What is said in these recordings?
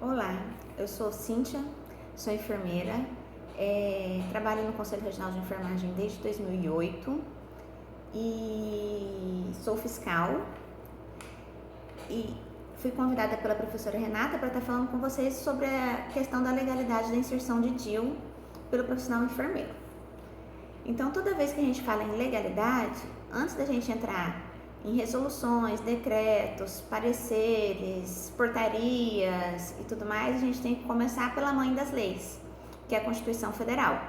Olá, eu sou Cíntia, sou enfermeira, trabalho no Conselho Regional de Enfermagem desde 2008 e sou fiscal e fui convidada pela professora Renata para estar falando com vocês sobre a questão da legalidade da inserção de DIU pelo profissional enfermeiro. Então, toda vez que a gente fala em legalidade, antes da gente entrar em resoluções, decretos, pareceres, portarias e tudo mais, a gente tem que começar pela mãe das leis, que é a Constituição Federal.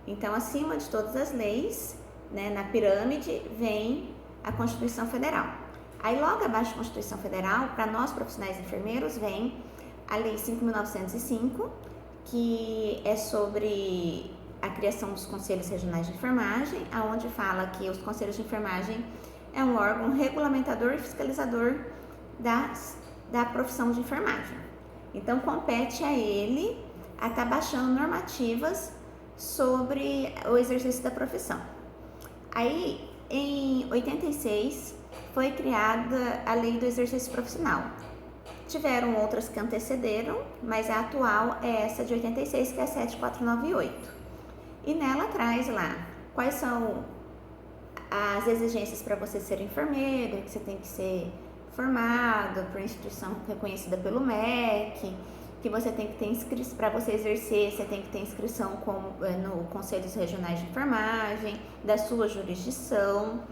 Então, acima de todas as leis, né, na pirâmide, vem a Constituição Federal. Aí, logo abaixo da Constituição Federal, para nós profissionais enfermeiros, vem a Lei 5.905, que é sobre a criação dos Conselhos Regionais de Enfermagem, aonde fala que os Conselhos de Enfermagem é um órgão regulamentador e fiscalizador da profissão de enfermagem. Então, compete a ele a estar baixando normativas sobre o exercício da profissão. Aí, em 86, foi criada a Lei do Exercício Profissional. Tiveram outras que antecederam, mas a atual é essa de 86, que é a 7498. E nela traz lá quais são as exigências para você ser enfermeiro, que você tem que ser formado por instituição reconhecida pelo MEC, que você tem que ter inscrição, para você exercer, você tem que ter inscrição no Conselhos Regionais de Enfermagem, da sua jurisdição.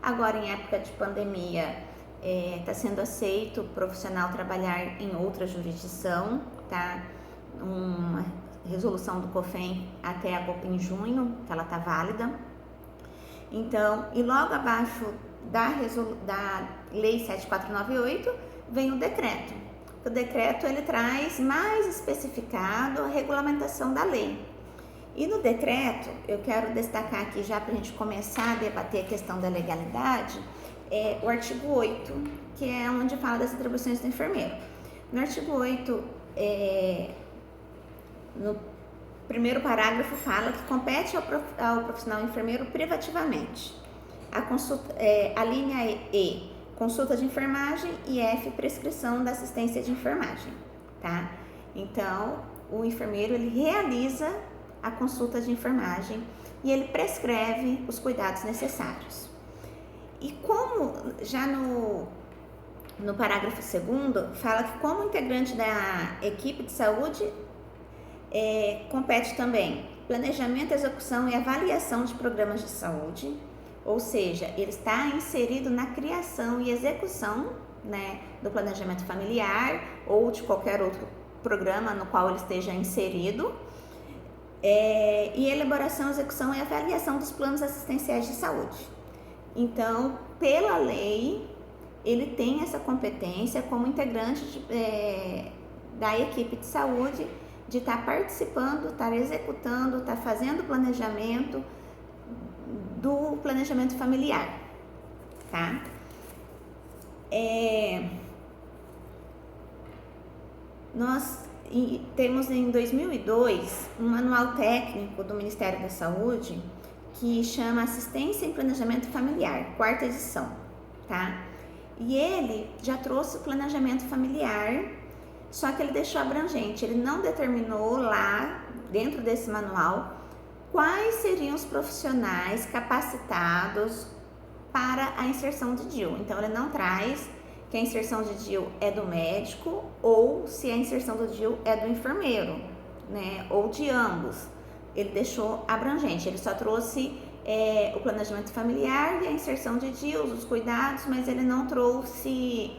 Agora, em época de pandemia, está sendo aceito o profissional trabalhar em outra jurisdição, tá? Uma resolução do COFEM até em junho, que ela está válida. Então, e logo abaixo da Lei 7498 vem o decreto. O decreto ele traz mais especificado a regulamentação da lei. E no decreto, eu quero destacar aqui já para a gente começar a debater a questão da legalidade, o artigo 8, que é onde fala das atribuições do enfermeiro. No artigo 8, no primeiro parágrafo fala que compete ao profissional enfermeiro privativamente. A linha E, consulta de enfermagem, e F, prescrição da assistência de enfermagem, tá? Então, o enfermeiro, ele realiza a consulta de enfermagem e ele prescreve os cuidados necessários. E como já no parágrafo 2º, fala que como integrante da equipe de saúde, compete também planejamento, execução e avaliação de programas de saúde, ou seja, ele está inserido na criação e execução, né, do planejamento familiar ou de qualquer outro programa no qual ele esteja inserido, e elaboração, execução e avaliação dos planos assistenciais de saúde. Então, pela lei, ele tem essa competência como integrante da equipe de saúde, de estar participando, estar executando, estar fazendo planejamento do planejamento familiar, tá? Nós temos em 2002 um manual técnico do Ministério da Saúde que chama Assistência em Planejamento Familiar, 4ª edição, tá? E ele já trouxe o planejamento familiar, só que ele deixou abrangente, ele não determinou lá, dentro desse manual, quais seriam os profissionais capacitados para a inserção de DIU. Então, ele não traz que a inserção de DIU é do médico ou se a inserção do DIU é do enfermeiro, né, ou de ambos. Ele deixou abrangente, ele só trouxe o planejamento familiar e a inserção de DIU, os cuidados, mas ele não trouxe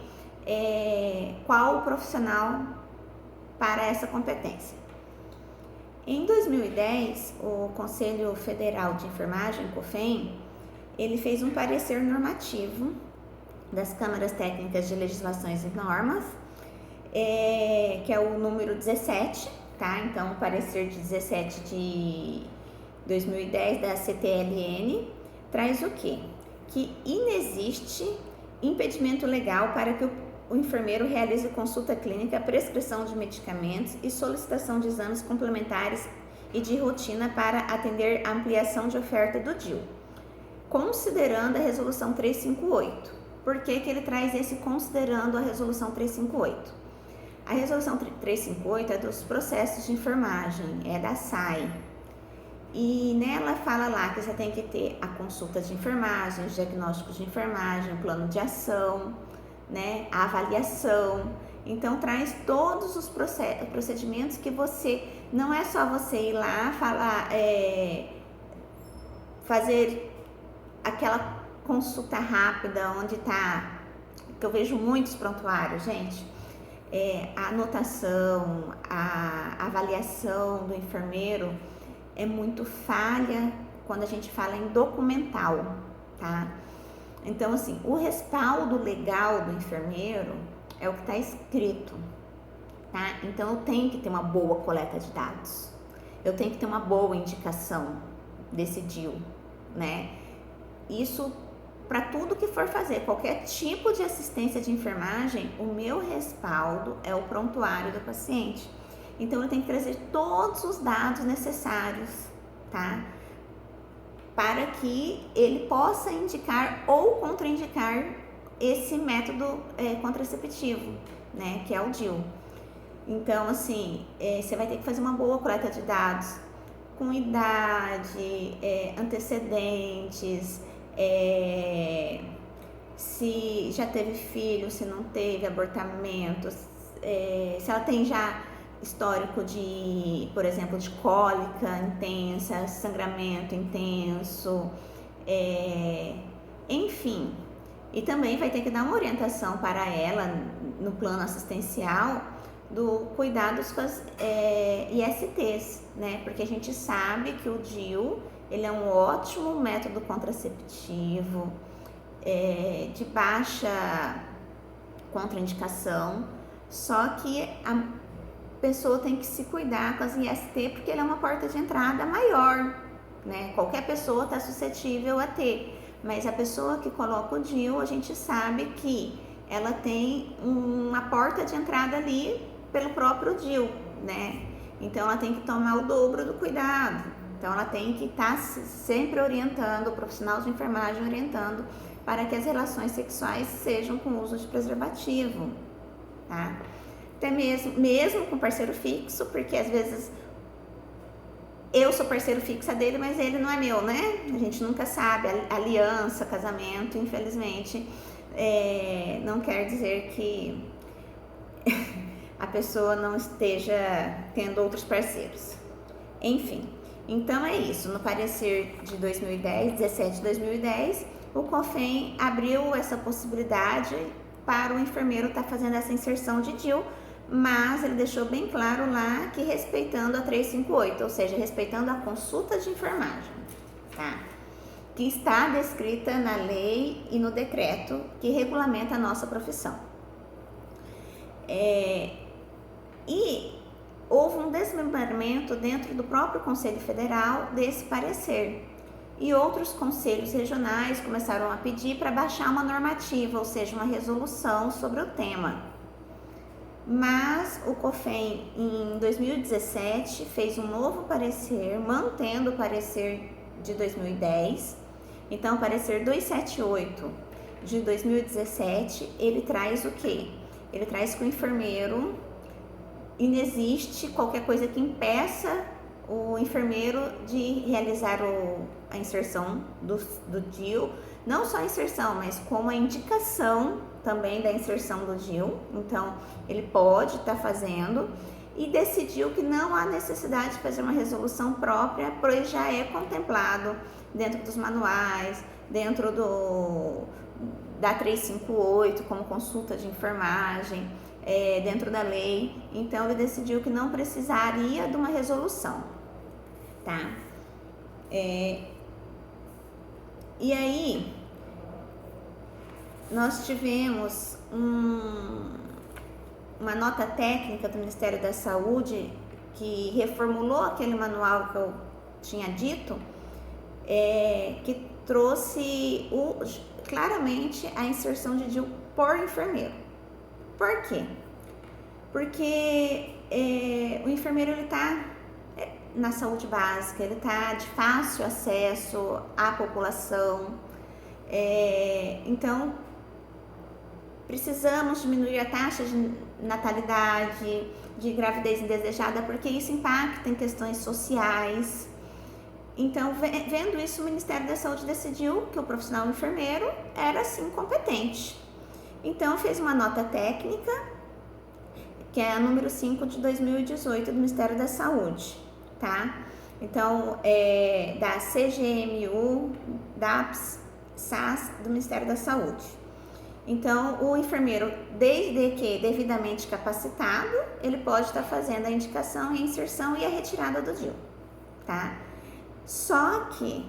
qual o profissional para essa competência. Em 2010, o Conselho Federal de Enfermagem, COFEM, ele fez um parecer normativo das Câmaras Técnicas de Legislações e Normas, que é o número 17, tá? Então, o parecer de 17 de 2010 da CTLN traz o quê? Que inexiste impedimento legal para que o enfermeiro realize consulta clínica, prescrição de medicamentos e solicitação de exames complementares e de rotina para atender a ampliação de oferta do DIU, considerando a Resolução 358. Por que ele traz esse considerando a Resolução 358? A resolução 358 é dos processos de enfermagem, é da SAI. E nela fala lá que você tem que ter a consulta de enfermagem, os diagnósticos de enfermagem, o plano de ação, né, a avaliação. Então traz todos os procedimentos que você, não é só você ir lá falar, fazer aquela consulta rápida onde tá, que eu vejo muitos prontuários, gente, a anotação, a avaliação do enfermeiro é muito falha quando a gente fala em documental, tá? Então, assim, o respaldo legal do enfermeiro é o que está escrito, tá? Então, eu tenho que ter uma boa coleta de dados, eu tenho que ter uma boa indicação desse DIU, né? Isso para tudo que for fazer, qualquer tipo de assistência de enfermagem, o meu respaldo é o prontuário do paciente. Então, eu tenho que trazer todos os dados necessários, tá? Para que ele possa indicar ou contraindicar esse método contraceptivo, né? Que é o DIU. Então, assim, você vai ter que fazer uma boa coleta de dados com idade, antecedentes, se já teve filho, se não teve, abortamento, se ela tem já histórico de, por exemplo, de cólica intensa, sangramento intenso, enfim. E também vai ter que dar uma orientação para ela no plano assistencial do cuidados com as ISTs, né? Porque a gente sabe que o DIU, ele é um ótimo método contraceptivo, de baixa contraindicação, só que a pessoa tem que se cuidar com as IST porque ele é uma porta de entrada maior, né? Qualquer pessoa está suscetível a ter, mas a pessoa que coloca o DIU, a gente sabe que ela tem uma porta de entrada ali pelo próprio DIU, né? Então ela tem que tomar o dobro do cuidado. Então ela tem que estar sempre orientando, o profissional de enfermagem orientando para que as relações sexuais sejam com uso de preservativo, tá? Até mesmo com parceiro fixo, porque às vezes eu sou parceiro fixa dele, mas ele não é meu, né? A gente nunca sabe, aliança, casamento, infelizmente, não quer dizer que a pessoa não esteja tendo outros parceiros. Enfim, então é isso. No parecer de 2010, 17 de 2010, o COFEM abriu essa possibilidade para o enfermeiro estar fazendo essa inserção de DIU, mas ele deixou bem claro lá que respeitando a 358, ou seja, respeitando a consulta de enfermagem, tá? Que está descrita na lei e no decreto que regulamenta a nossa profissão. E houve um desmembramento dentro do próprio Conselho Federal desse parecer. E outros conselhos regionais começaram a pedir para baixar uma normativa, ou seja, uma resolução sobre o tema. Mas o COFEM, em 2017, fez um novo parecer, mantendo o parecer de 2010. Então, o parecer 278 de 2017, ele traz o quê? Ele traz que o enfermeiro, inexiste qualquer coisa que impeça o enfermeiro de realizar a inserção do DIU, não só a inserção, mas como a indicação também da inserção do DIU. Então, ele pode estar fazendo e decidiu que não há necessidade de fazer uma resolução própria, pois já é contemplado dentro dos manuais, dentro da 358, como consulta de enfermagem, dentro da lei. Então, ele decidiu que não precisaria de uma resolução, tá? E aí, nós tivemos uma nota técnica do Ministério da Saúde que reformulou aquele manual que eu tinha dito, que trouxe claramente a inserção de DIU por enfermeiro. Por quê? Porque o enfermeiro, ele está na saúde básica, ele está de fácil acesso à população, então precisamos diminuir a taxa natalidade, de gravidez indesejada, porque isso impacta em questões sociais. Então, vendo isso, o Ministério da Saúde decidiu que o profissional enfermeiro era, sim, competente. Então, fez uma nota técnica, que é a número 5 de 2018 do Ministério da Saúde, tá? Então, da CGMU, DAPS, SAS, do Ministério da Saúde. Então, o enfermeiro, desde que devidamente capacitado, ele pode estar fazendo a indicação, a inserção e a retirada do DIU, tá? Só que,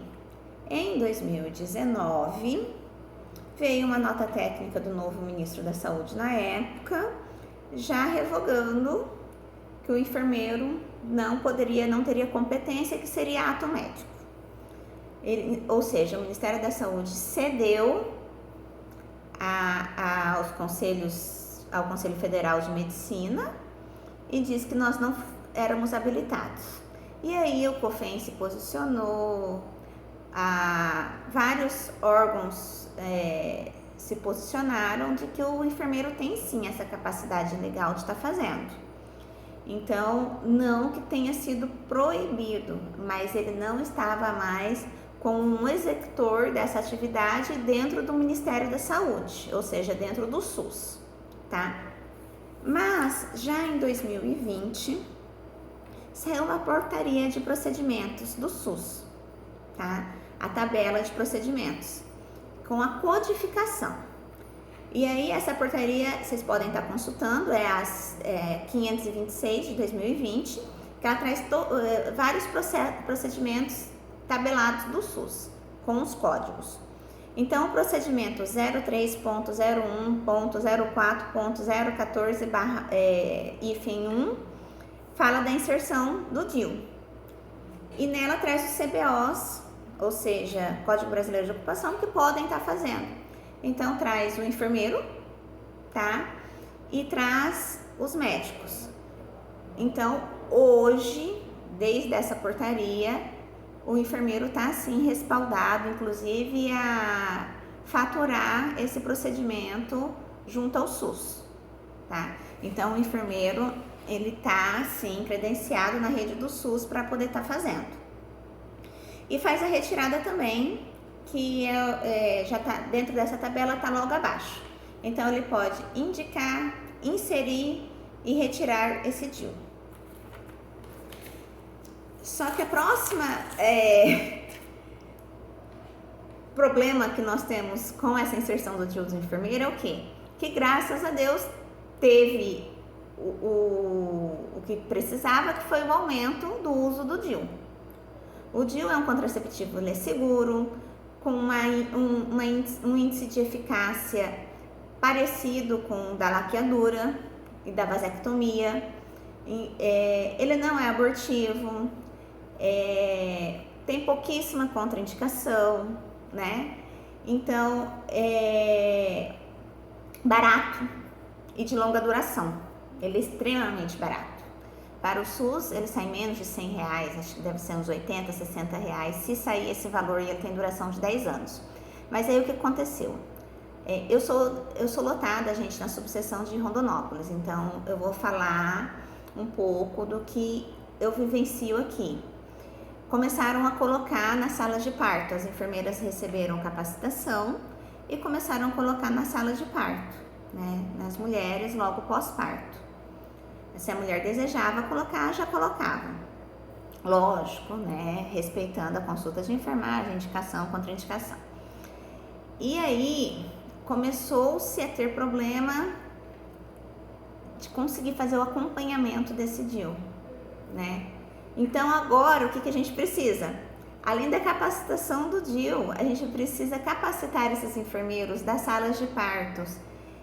em 2019, veio uma nota técnica do novo ministro da Saúde na época, já revogando que o enfermeiro não teria competência, que seria ato médico. Ou seja, o Ministério da Saúde cedeu ao Conselho Federal de Medicina e disse que nós não éramos habilitados. E aí o COFEN se posicionou, vários órgãos se posicionaram de que o enfermeiro tem sim essa capacidade legal de estar fazendo. Então, não que tenha sido proibido, mas ele não estava mais como um executor dessa atividade dentro do Ministério da Saúde, ou seja, dentro do SUS, tá? Mas, já em 2020, saiu uma portaria de procedimentos do SUS, tá? A tabela de procedimentos, com a codificação. E aí, essa portaria, vocês podem estar consultando, é a 526 de 2020, que ela traz vários procedimentos tabelados do SUS, com os códigos. Então, o procedimento 03.01.04.014/-1 fala da inserção do DIU. E nela traz os CBOs, ou seja, Código Brasileiro de Ocupação, que podem estar fazendo. Então, traz o enfermeiro, tá? E traz os médicos. Então, hoje, desde essa portaria, o enfermeiro está, assim, respaldado, inclusive, a faturar esse procedimento junto ao SUS, tá? Então, o enfermeiro, ele está, assim, credenciado na rede do SUS para poder estar fazendo. E faz a retirada também, que já está dentro dessa tabela, está logo abaixo. Então, ele pode indicar, inserir e retirar esse DIU. Só que a próxima problema que nós temos com essa inserção do DIU do enfermeiro é o quê? Que graças a Deus teve o que precisava, que foi o aumento do uso do DIU. O DIU é um contraceptivo, ele é seguro, com um índice de eficácia parecido com o da laqueadura e da vasectomia. Ele não é abortivo, tem pouquíssima contraindicação, né? Então, é barato e de longa duração. Ele é extremamente barato. Para o SUS, ele sai menos de R$100, acho que deve ser uns R$80, R$60. Se sair esse valor, ele tem duração de 10 anos. Mas aí o que aconteceu? Eu sou lotada, gente, na subseção de Rondonópolis, então eu vou falar um pouco do que eu vivencio aqui. Começaram a colocar nas salas de parto, as enfermeiras receberam capacitação e começaram a colocar nas salas de parto, né, nas mulheres logo pós-parto. Se a mulher desejava colocar, já colocava. Lógico, né, respeitando a consulta de enfermagem, indicação, contraindicação. E aí, começou-se a ter problema de conseguir fazer o acompanhamento desse DIU, né? Então, agora, o que a gente precisa? Além da capacitação do DIU, a gente precisa capacitar esses enfermeiros das salas de partos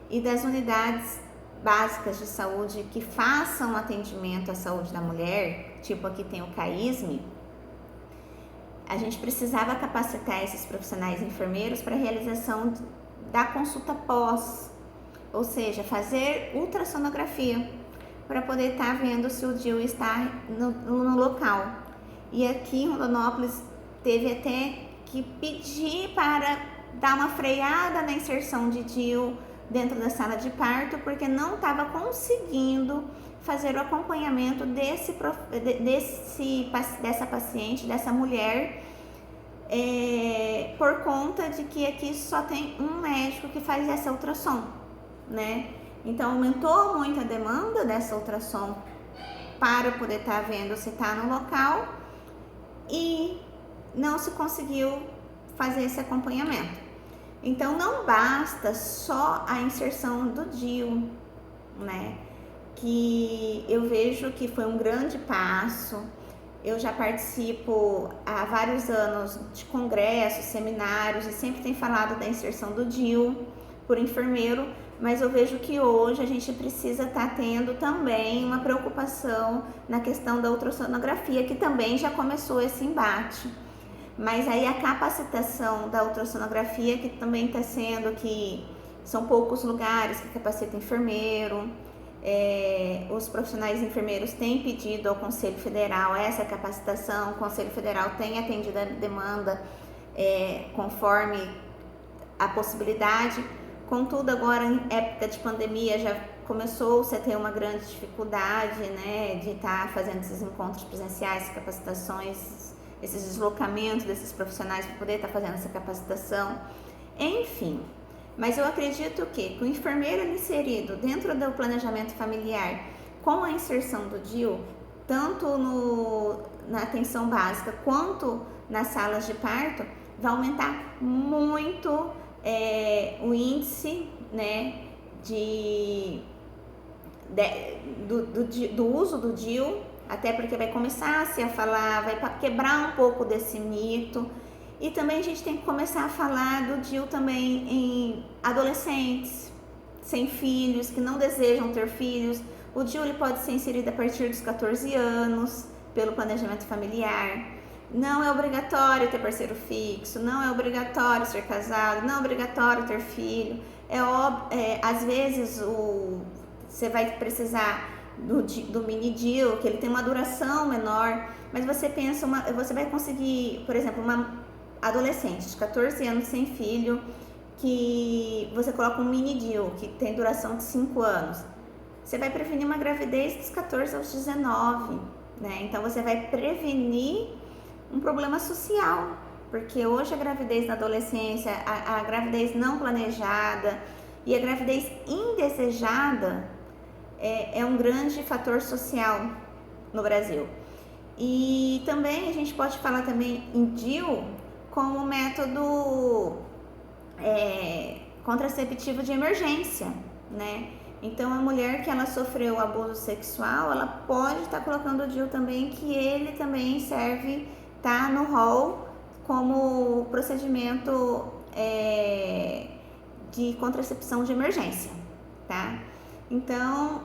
e das unidades básicas de saúde que façam atendimento à saúde da mulher, tipo aqui tem o CAISME. A gente precisava capacitar esses profissionais enfermeiros para a realização da consulta pós, ou seja, fazer ultrassonografia para poder estar vendo se o DIU está no local. E aqui em Rondonópolis teve até que pedir para dar uma freada na inserção de DIU, dentro da sala de parto porque não estava conseguindo fazer o acompanhamento dessa paciente, dessa mulher, por conta de que aqui só tem um médico que faz essa ultrassom, né? Então aumentou muito a demanda dessa ultrassom para poder estar vendo se está no local e não se conseguiu fazer esse acompanhamento. Então não basta só a inserção do DIU, né? Que eu vejo que foi um grande passo. Eu já participo há vários anos de congressos, seminários e sempre tem falado da inserção do DIU por enfermeiro, mas eu vejo que hoje a gente precisa estar tendo também uma preocupação na questão da ultrassonografia, que também já começou esse embate. Mas aí a capacitação da ultrassonografia, que também está sendo que são poucos lugares que capacita enfermeiro, os profissionais enfermeiros têm pedido ao Conselho Federal essa capacitação, o Conselho Federal tem atendido a demanda conforme a possibilidade. Contudo, agora em época de pandemia já começou-se a ter uma grande dificuldade, né, de estar fazendo esses encontros presenciais, capacitações, esses deslocamentos desses profissionais para poder estar fazendo essa capacitação, enfim. Mas eu acredito que o enfermeiro inserido dentro do planejamento familiar, com a inserção do DIU, tanto na atenção básica quanto nas salas de parto, vai aumentar muito o índice, né, do uso do DIU, até porque vai começar -se a falar, vai quebrar um pouco desse mito. E também a gente tem que começar a falar do DIU também em adolescentes sem filhos, que não desejam ter filhos. O DIU ele pode ser inserido a partir dos 14 anos pelo planejamento familiar. Não é obrigatório ter parceiro fixo, não é obrigatório ser casado, não é obrigatório ter filho. Às vezes você vai precisar do mini DIU, que ele tem uma duração menor, mas você pensa, você vai conseguir, por exemplo, uma adolescente de 14 anos sem filho, que você coloca um mini DIU, que tem duração de 5 anos, você vai prevenir uma gravidez dos 14 aos 19, né? Então você vai prevenir um problema social, porque hoje a gravidez na adolescência, a gravidez não planejada e a gravidez indesejada é um grande fator social no Brasil. E também a gente pode falar também em DIU como método contraceptivo de emergência, né? Então a mulher que ela sofreu abuso sexual, ela pode estar colocando o DIU também, que ele também serve, tá no rol como procedimento de contracepção de emergência, tá? Então,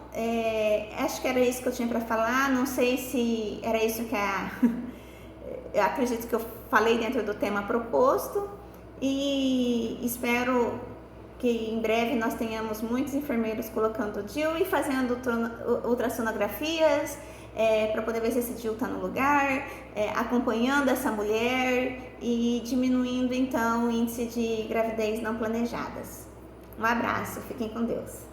acho que era isso que eu tinha para falar. Não sei se era isso que eu acredito que eu falei dentro do tema proposto, e espero que em breve nós tenhamos muitos enfermeiros colocando DIU e fazendo ultrassonografias para poder ver se esse DIU está no lugar, acompanhando essa mulher e diminuindo então o índice de gravidez não planejadas. Um abraço, fiquem com Deus.